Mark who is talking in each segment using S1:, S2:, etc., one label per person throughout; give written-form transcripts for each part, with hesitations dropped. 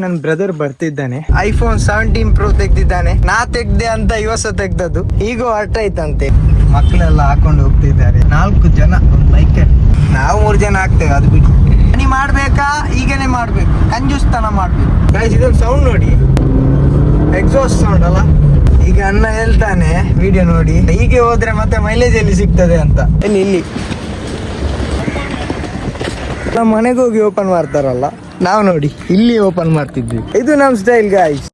S1: ನನ್ನ brother ಬರ್ತಿದ್ದಾನೆ, iPhone 17 Pro ತೆಗ್ದಿದ್ದಾನೆ. ನಾ ತೆಗ್ದೆ ಅಂತ ಇವಸ ತೆಗ್ದದ್ದು. ಈಗ ಅರ್ಥ ಆಯ್ತಂತೆ. ಮಕ್ಕಳೆಲ್ಲ ಹಾಕೊಂಡು ಹೋಗ್ತಿದ್ದಾರೆ. 4 ಜನ ಒಂದು ಬೈಕ್. ನಾವು 3 ಜನ ಆಗ್ತೇವೆ. ಅದು ಬಿಟ್ಟು ಮನಿ ಮಾಡ್ಬೇಕಾ, ಈಗನೇ ಮಾಡ್ಬೇಕು, ಕಂಜೂಸ್ತನ ಮಾಡ್ಬೇಕು. ಗೈಸ್ ಇದೊಂದು ಸೌಂಡ್ ನೋಡಿ, ಎಕ್ಸಾಸ್ಟ್ ಸೌಂಡ್ ಅಲ್ಲ. ಈಗ ಅಣ್ಣ ಹೇಳ್ತಾನೆ ವಿಡಿಯೋ ನೋಡಿ, ಹೀಗೆ ಹೋದ್ರೆ ಮತ್ತೆ ಮೈಲೇಜ್ ಎಲ್ಲಿ ಸಿಗ್ತದೆ ಅಂತ. ಇಲ್ಲಿ ನಮ್ಮ ಮನೆಗೆ ಹೋಗಿ ಓಪನ್ ಮಾಡ್ತಾರಲ್ಲ, ನಾವು ನೋಡಿ ಇಲ್ಲಿ ಓಪನ್ ಮಾಡ್ತಿದ್ವಿ. ಇದು ನಮ್ ಸ್ಟೈಲ್ ಗೈಸ್.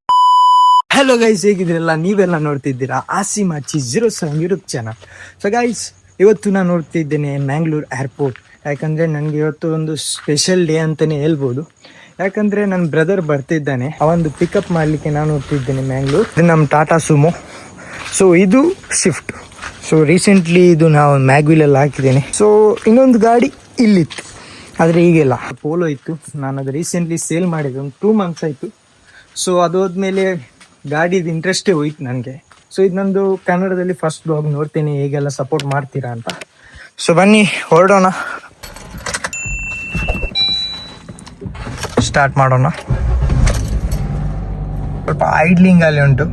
S1: ಹಲೋ ಗೈಸ್, ಹೇಗಿದ್ರಲ್ಲ? ನೀವೆಲ್ಲ ನೋಡ್ತಿದ್ದೀರಾ ಆಸಿಮಾಚಿ 07 ಯೂಟ್ಯೂಬ್ ಚಾನಲ್. ಸೊ ಗೈಸ್, ಇವತ್ತು ನಾನು ನೋಡ್ತಿದ್ದೇನೆ ಮ್ಯಾಂಗ್ಳೂರ್ ಏರ್ಪೋರ್ಟ್. ಯಾಕಂದ್ರೆ ನನಗೆ ಇವತ್ತು ಒಂದು ಸ್ಪೆಷಲ್ ಡೇ ಅಂತಾನೆ ಹೇಳ್ಬೋದು. ಯಾಕಂದ್ರೆ ನನ್ನ ಬ್ರದರ್ ಬರ್ತಿದ್ದಾನೆ, ಅವೊಂದು ಪಿಕಪ್ ಮಾಡ್ಲಿಕ್ಕೆ ನಾನು ಹೋಗ್ತಿದ್ದೇನೆ ಮ್ಯಾಂಗ್ಳೂರ್. ಇದು ನಮ್ಮ ಟಾಟಾ ಸುಮೋ. ಸೊ ಇದು ಶಿಫ್ಟ್. ಸೊ ರೀಸೆಂಟ್ಲಿ ಇದು ನಾವು ಮ್ಯಾಗ್ವಿಲಲ್ಲಿ ಹಾಕಿದ್ದೇನೆ. ಸೊ ಇನ್ನೊಂದು ಗಾಡಿ ಇಲ್ಲಿತ್ತು, ಆದರೆ ಈಗೆಲ್ಲ ಪೋಲೋ ಇತ್ತು. ನಾನು ಅದು ರೀಸೆಂಟ್ಲಿ ಸೇಲ್ ಮಾಡಿದೆ, ಒಂದು 2 months ಆಯಿತು. ಸೊ ಅದಾದ್ಮೇಲೆ ಗಾಡಿದು ಇಂಟ್ರೆಸ್ಟೇ ಹೋಯ್ತು ನನಗೆ. ಸೊ ಇದು ನಂದು ಕನ್ನಡದಲ್ಲಿ ಫಸ್ಟ್ ಬ್ಲಾಗ್. ನೋಡ್ತೇನೆ ಹೇಗೆಲ್ಲ ಸಪೋರ್ಟ್ ಮಾಡ್ತೀರಾ ಅಂತ. ಸೊ ಬನ್ನಿ ಹೊರಡೋಣ, ಸ್ಟಾರ್ಟ್ ಮಾಡೋಣ. ಸ್ವಲ್ಪ ಐಡ್ಲಿಂಗ್ ಅಲ್ಲಿ ಉಂಟು,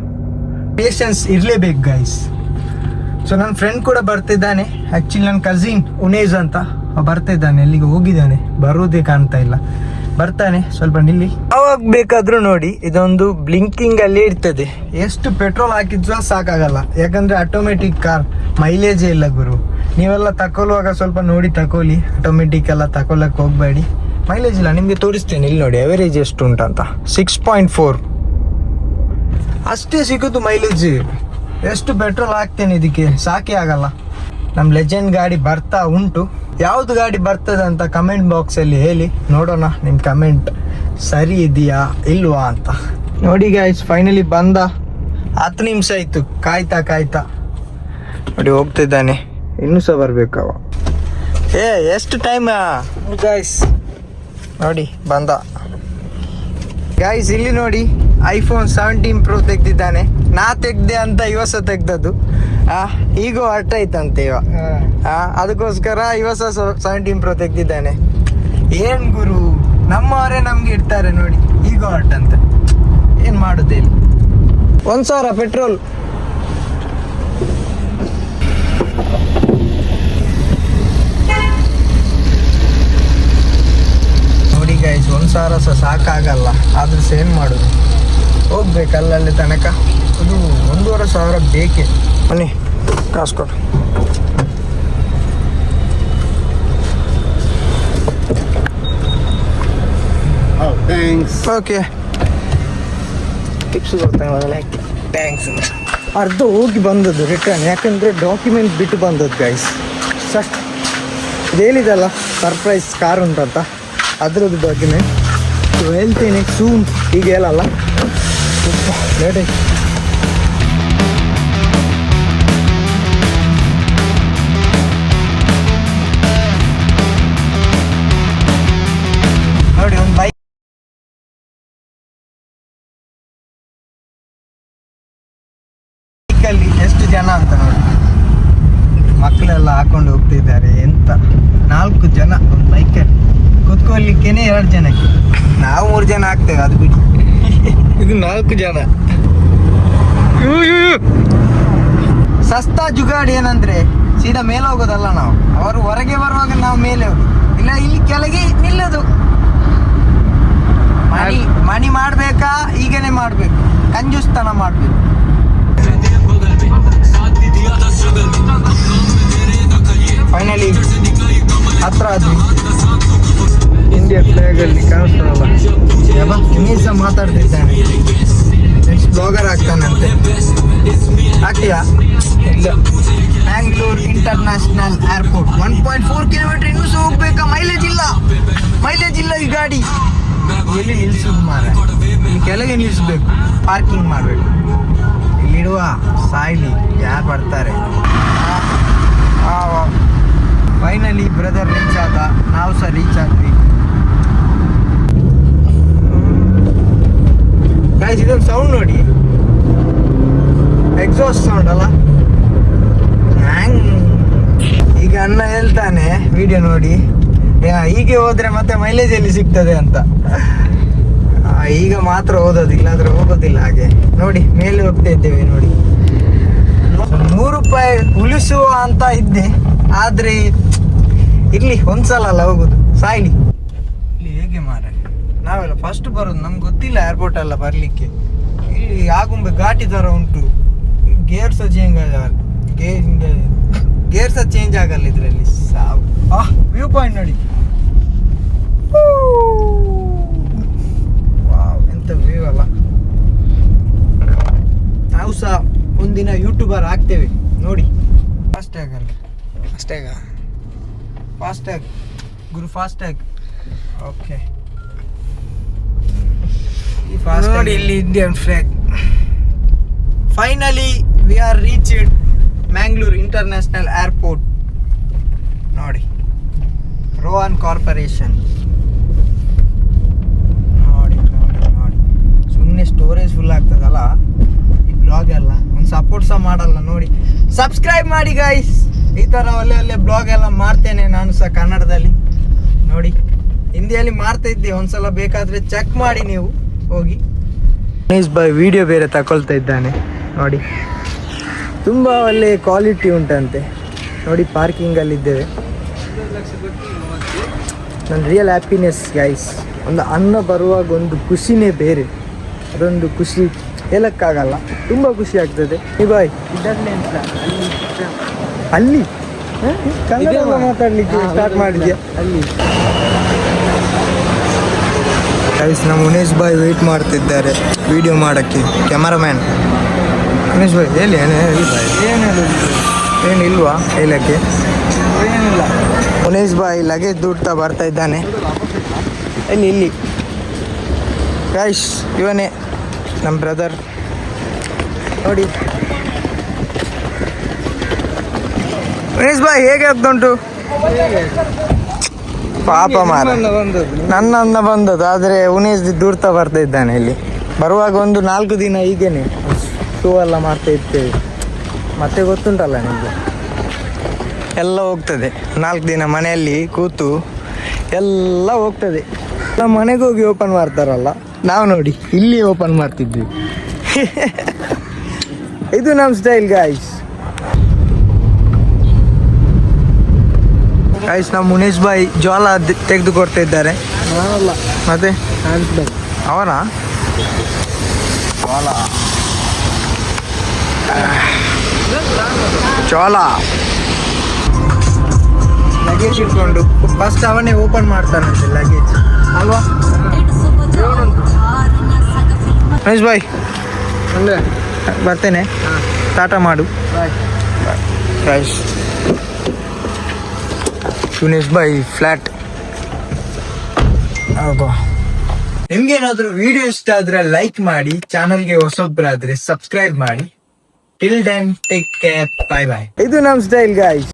S1: ಪೇಷನ್ಸ್ ಇರಲೇಬೇಕು ಗೈಸ್. ಸೊ ನನ್ನ ಫ್ರೆಂಡ್ ಕೂಡ ಬರ್ತಿದ್ದಾನೆ. ಆ್ಯಕ್ಚುಲಿ ನನ್ನ ಕಸಿನ್ ಉನೇಜ್ ಅಂತ ಬರ್ತಿದ್ದಾನೆ. ಎಲ್ಲಿಗೆ ಹೋಗಿದ್ದಾನೆ, ಬರೋದೇ ಕಾಣ್ತಾ ಇಲ್ಲ. ಬರ್ತಾನೆ, ಸ್ವಲ್ಪ ನಿಲ್ಲಿ. ಯಾವಾಗ ಬೇಕಾದ್ರೂ ನೋಡಿ, ಇದೊಂದು ಬ್ಲಿಂಕಿಂಗ್ ಅಲ್ಲೇ ಇರ್ತದೆ. ಎಷ್ಟು ಪೆಟ್ರೋಲ್ ಹಾಕಿದ್ರು ಸಾಕಾಗಲ್ಲ, ಯಾಕಂದ್ರೆ ಆಟೋಮೆಟಿಕ್ ಕಾರ್, ಮೈಲೇಜೇ ಇಲ್ಲ ಗುರು. ನೀವೆಲ್ಲ ತಗೊಳ್ಳುವಾಗ ಸ್ವಲ್ಪ ನೋಡಿ ತಗೊಳ್ಳಿ, ಆಟೋಮೆಟಿಕ್ ಎಲ್ಲ ತಗೊಳ್ಳಕ್ಕೆ ಹೋಗ್ಬೇಡಿ, ಮೈಲೇಜ್ ಇಲ್ಲ. ನಿಮಗೆ ತೋರಿಸ್ತೇನೆ, ಇಲ್ಲಿ ನೋಡಿ ಅವರೇಜ್ ಎಷ್ಟು ಉಂಟಂತ. 6.4 ಅಷ್ಟೇ ಸಿಗೋದು ಮೈಲೇಜ್. ಎಷ್ಟು ಪೆಟ್ರೋಲ್ ಹಾಕ್ತೇನೆ ಇದಕ್ಕೆ, ಸಾಕೇ ಆಗಲ್ಲ. ನಮ್ಮ ಲೆಜೆಂಡ್ ಗಾಡಿ ಬರ್ತಾ ಉಂಟು. ಯಾವ್ದು ಗಾಡಿ ಬರ್ತದೆ ಅಂತ ಕಮೆಂಟ್ ಬಾಕ್ಸ್ ಅಲ್ಲಿ ಹೇಳಿ, ನೋಡೋಣ ನಿಮ್ ಕಮೆಂಟ್ ಸರಿ ಇದೆಯಾ ಇಲ್ವಾ ಅಂತ. ನೋಡಿ ಗೈಸ್, ಫೈನಲಿ ಬಂದ. 10 ನಿಮಿಷ ಆಯ್ತು ಕಾಯ್ತಾ ನೋಡಿ ಹೋಗ್ತಿದ್ದಾನೆ. ಇನ್ನೂ ಸಹ ಬರ್ಬೇಕವ. ಎಷ್ಟು ಟೈಮ್ ಗೈಸ್? ನೋಡಿ ಬಂದ ಗೈಸ್. ಇಲ್ಲಿ ನೋಡಿ ಐಫೋನ್ 17 Pro ತೆಗ್ದಿದ್ದಾನೆ. ನಾ ತೆಗ್ದೆ ಅಂತ ಇವಸ ತೆಗ್ದದ್ದು. ಈಗ ಅರ್ಥ ಆಯ್ತಂತೆ ಇವ. ಅದಕ್ಕೋಸ್ಕರ ಇವಸ 17 Pro ತೆಗ್ದಿದ್ದಾನೆ. ಏನ್ ಗುರು, ನಮ್ಮವರೇ ನಮ್ಗೆ ಇಡ್ತಾರೆ ನೋಡಿ. ಈಗ ಅರ್ಥ ಅಂತ ಏನ್ ಮಾಡುದೇ ಇಲ್ಲ. 1,000 ಪೆಟ್ರೋಲ್. ನೋಡಿ ಗೈಸ್, 1,000 ಸಹ ಸಾಕಾಗಲ್ಲ. ಆದ್ರೂ ಸಹ ಏನ್ ಮಾಡುದು, ಹೋಗ್ಬೇಕಲ್ಲ ಅಲ್ಲಿ ತನಕ. ಅದು 1,500 ಬೇಕೇ. ಬನ್ನಿ ಕಾಸು ಕೊಡು. ಓಕೆ, ಟಿಪ್ಸ್ ಗೊತ್ತಾಗಲ್ಲ. ಥ್ಯಾಂಕ್ಸ್. ಅರ್ಧ ಹೋಗಿ ಬಂದದ್ದು ರಿಟರ್ನ್, ಯಾಕಂದರೆ ಡಾಕ್ಯುಮೆಂಟ್ ಬಿಟ್ಟು ಬಂದದ್ದು ಗೈಸ್. ಸರ್ ಇದು ಹೇಳಿದಲ್ಲ ಸರ್ಪ್ರೈಸ್ ಕಾರ್ ಉಂಟಂತ, ಅದರದ್ದು ಡಾಕ್ಯುಮೆಂಟ್ ಹೇಳ್ತೀನಿ ಸೂನ್. ಈಗ ಹೇಳಲ್ಲ, ಲೇಟ್ ಆಯ್ತು. ನೋಡಿ ಒಂದು ಬೈಕ್ ಅಲ್ಲಿ ಎಷ್ಟು ಜನ ಅಂತ ನೋಡಿ. ಮಕ್ಕಳೆಲ್ಲ ಹಾಕೊಂಡು ಹೋಗ್ತಿದ್ದಾರೆ. ಎಂತ 4 ಜನ ಒಂದು ಬೈಕಲ್ಲಿ ಕುತ್ಕೊಳ್ಳಿಕ್ಕೇನೆ 2 ಜನಕ್ಕೆ. ನಾವು 3 ಜನ ಆಗ್ತೇವೆ. ಅದು ಬಿಡಿ, ಇದು 4 ಜನ. ಸಸ್ತಾ ಜುಗಾಡಿ ಏನಂದ್ರೆ ಸೀದಾ ಮೇಲೆ ಹೋಗೋದಲ್ಲ ನಾವು. ಅವರು ಹೊರಗೆ ಬರುವಾಗ ನಾವು ಮೇಲೆ ಹೋಗಿ, ಇಲ್ಲ ಇಲ್ಲಿ ಕೆಳಗೆ ನಿಲ್ಲೋದು. ಮನಿ ಮಾಡ್ಬೇಕಾ, ಈಗನೇ ಮಾಡ್ಬೇಕು, ಕಂಜೂಸ್ತನ ಮಾಡ್ಬೇಕು. ಫೈನಲಿ ಹತ್ರ ಆದ್ವಿ. ಇಂಡಿಯಾ ಫ್ಲಾಗ್ ಅಲ್ಲಿ ಕಾಣಿಸ್ತದಲ್ಲ, ಇನ್ನೂ ಸಹ ಮಾತಾಡ್ತಿದ್ದಾನೆ. Next blogger ಆಗ್ತಾನಂತೆ. ಆಗ್ತೀಯಾ? ಇಲ್ಲ. Mangalore international airport 1.4 kilometre. ಇನ್ನೂ ಸಹ ಹೋಗ್ಬೇಕಾ? ಮೈಲೇಜ್ ಇಲ್ಲ ಈ ಗಾಡಿ. ಎಲ್ಲಿ ನಿಲ್ಸುದು ಮಾರ? ಇಲ್ಲಿ ಕೆಳಗೆ ನಿಲ್ಲಿಸ್ಬೇಕು, ಪಾರ್ಕಿಂಗ್ ಮಾಡಬೇಕು. ಇಲ್ಲಿಡುವ ಸಾಯ್ಲಿ, ಯಾರು ಬರ್ತಾರೆ. ಫೈನಲಿ ಬ್ರದರ್ ರೀಚ್ ಆದ, ನಾವು ಸಹ ರೀಚ್ ಆದ್ವಿ. ಗೈಸ್ ಇದೊಂದು ಸೌಂಡ್ ನೋಡಿ, ಎಕ್ಸಾಸ್ಟ್ ಸೌಂಡ್ ಅಲ್ಲ. ಈಗ ಅಣ್ಣ ಹೇಳ್ತಾನೆ ವಿಡಿಯೋ ನೋಡಿ, ಹೀಗೆ ಹೋದ್ರೆ ಮತ್ತೆ ಮೈಲೇಜ್ ಎಲ್ಲಿ ಸಿಗ್ತದೆ ಅಂತ. ಈಗ ಮಾತ್ರ ಓದೋದು, ಇಲ್ಲಾಂದ್ರೆ ಹೋಗೋದಿಲ್ಲ. ಹಾಗೆ ನೋಡಿ ಮೇಲೆ ಹೋಗ್ತಾ ಇದ್ದೇವೆ ನೋಡಿ. 100 ರೂಪಾಯಿ ಉಳಿಸುವ ಅಂತ ಇದ್ದೆ, ಆದ್ರೆ ಇರ್ಲಿ, ಒಂದ್ಸಲ ಅಲ್ಲ ಹೋಗುದು, ಸಾಯ್ಲಿ. ಇಲ್ಲಿ ಹೇಗೆ ಮಾರ, ನಾವೆಲ್ಲ ಫಸ್ಟ್ ಬರೋದು, ನಮ್ಗೆ ಗೊತ್ತಿಲ್ಲ ಏರ್ಪೋರ್ಟ್ ಎಲ್ಲ ಬರ್ಲಿಕ್ಕೆ. ಇಲ್ಲಿ ಆಗುಂಬೆ ಘಾಟಿ ತರ ಉಂಟು, ಗೇರ್ ಸಹ ಚೇಂಜ್ ಆಗಲ್ಲ ಇದ್ರಲ್ಲಿ. ಸಾವು. ವ್ಯೂ ಪಾಯಿಂಟ್ ನೋಡಿ, ಎಂತ ವ್ಯೂ ಅಲ್ಲ. ನಾವು ಸಹ ಒಂದಿನ ಯೂಟ್ಯೂಬರ್ ಆಗ್ತೇವೆ ನೋಡಿ. ಫಾಸ್ಟ್ಯಾಗ್ ಅಲ್ಲ, ಫಾಸ್ಟ್ಯಾಗ್ ಗುರು, ಫಾಸ್ಟ್ಯಾಗ್. ಓಕೆ, ನೋಡಿ ಇಲ್ಲಿ Indian flag. Finally we are reached Mangalore international airport. ನೋಡಿ, ರೋಹನ್ ಕಾರ್ಪೊರೇಷನ್. ನೋಡಿ ನೋಡಿ ನೋಡಿ, ಸುಮ್ಮನೆ ಸ್ಟೋರೇಜ್ ಫುಲ್ ಆಗ್ತದಲ್ಲ ಈ ಬ್ಲಾಗ್ ಎಲ್ಲ. ಒಂದು ಸಪೋರ್ಟ್ ಸಹ ಮಾಡಲ್ಲ ನೋಡಿ. ಸಬ್ಸ್ಕ್ರೈಬ್ ಮಾಡಿ ಗೈಸ್, ಈ ಥರ ಒಳ್ಳೆ ಒಳ್ಳೆ ಬ್ಲಾಗ್ ಎಲ್ಲ ಮಾಡ್ತೇನೆ ನಾನು ಸಹ ಕನ್ನಡದಲ್ಲಿ. ನೋಡಿ, ಹಿಂದಿಯಲ್ಲಿ ಮಾಡ್ತಾ ಇದ್ದೆ, ಒಂದ್ಸಲ ಬೇಕಾದರೆ ಚೆಕ್ ಮಾಡಿ ನೀವು ಹೋಗಿ. ಗಣೇಶ್ ಬಾಯ್ ವಿಡಿಯೋ ಬೇರೆ ತಗೊಳ್ತಾ ಇದ್ದಾನೆ ನೋಡಿ. ತುಂಬ ಒಳ್ಳೆ ಕ್ವಾಲಿಟಿ ಉಂಟಂತೆ ನೋಡಿ. ಪಾರ್ಕಿಂಗಲ್ಲಿದ್ದೇವೆ. ನನ್ನ ರಿಯಲ್ ಹ್ಯಾಪಿನೆಸ್ ಗೈಸ್. ಒಂದು ಅನ್ನ ಬರುವಾಗ ಒಂದು ಖುಷಿನೇ ಬೇರೆ, ಅದೊಂದು ಖುಷಿ ಹೇಳಕ್ಕಾಗಲ್ಲ, ತುಂಬ ಖುಷಿ ಆಗ್ತದೆ. ಬಾಯ್ ಇದನ್ನೇ ಅಂತ ಅಲ್ಲಿ ಕನ್ನಡ ಮಾತಾಡಲಿಕ್ಕೆ ಸ್ಟಾರ್ಟ್ ಮಾಡಿದ್ಯಾ ಅಲ್ಲಿ. ಗೈಸ್, ನಮ್ಮ ಉನೇಶ್ ಬಾಯ್ ವೆಯ್ಟ್ ಮಾಡ್ತಿದ್ದಾರೆ ವಿಡಿಯೋ ಮಾಡೋಕ್ಕೆ. ಕ್ಯಾಮರಾಮ್ಯಾನ್ ಉನೇಶ್ ಬಾಯ್ ಹೇಳಿ, ಏನಿಲ್ವಾ ಹೇಳಕ್ಕೆ? ಏನಿಲ್ಲ. ಉನೇಶ್ ಬಾಯ್ ಲಗೇಜ್ ದುಡ್ತಾ ಬರ್ತಾ ಇದ್ದಾನೆ. ಇಲ್ಲಿ ಗೈಸ್, ಇವನೇ ನಮ್ಮ ಬ್ರದರ್ ನೋಡಿ. ಉನೇಶ್ ಬಾಯ್ ಹೇಗೆ ಆಗ್ತುಂಟು? ಪಾಪ ಮಾರ, ನನ್ನ ಅನ್ನ ಬಂದದ್ದು, ಆದರೆ ಉನೇಶ್ ದೂರ್ತಾ ಬರ್ತಾ ಇದ್ದಾನೆ. ಇಲ್ಲಿ ಬರುವಾಗ ಒಂದು 4 ದಿನ ಹೀಗೇನೆ ಶೂ ಎಲ್ಲ ಮಾಡ್ತಾ ಇರ್ತೇವೆ. ಮತ್ತೆ ಗೊತ್ತುಂಟಲ್ಲ ನಿಮಗೆ, ಎಲ್ಲ ಹೋಗ್ತದೆ. 4 ದಿನ ಮನೆಯಲ್ಲಿ ಕೂತು ಎಲ್ಲ ಹೋಗ್ತದೆ. ನಮ್ಮ ಮನೆಗೆ ಹೋಗಿ ಓಪನ್ ಮಾಡ್ತಾರಲ್ಲ, ನಾವು ನೋಡಿ ಇಲ್ಲಿ ಓಪನ್ ಮಾಡ್ತಿದ್ವಿ. ಇದು ನಮ್ಮ ಸ್ಟೈಲ್ ಗಾಯ್ಸ್. ಗೈಸ್, ನಮ್ಮ ಮುನೇಶ್ ಬಾಯ್ ಜೋಳ ತೆಗೆದುಕೊಡ್ತಾ ಇದ್ದಾರೆ. ಮತ್ತೆ ಅವನಾ ಜೋಳ ಲಗೇಜ್ ಇಟ್ಕೊಂಡು ಫಸ್ಟ್ ಅವನೇ ಓಪನ್ ಮಾಡ್ತಾನಂತೆ ಲಗೇಜ್ ಅಲ್ವಾ? ಮುನೇಶ್ ಬಾಯ್ ಬರ್ತೇನೆ, ಟಾಟಾ ಮಾಡು. ಗೈಸ್, ಸುನೇಶ್ ಬಾಯ್ ಫ್ಲಾಟ್. ನಿಮ್ಗೇನಾದ್ರೂ ವಿಡಿಯೋ ಇಷ್ಟ ಆದ್ರೆ ಲೈಕ್ ಮಾಡಿ, ಚಾನಲ್ಗೆ ಹೊಸೊಬ್ರಾದ್ರೆ ಸಬ್ಸ್ಕ್ರೈಬ್ ಮಾಡಿ. Till then take care, bye bye. ಇದು ನಮ್ ಸ್ಟೈಲ್ ಗಾಯ್ಸ್.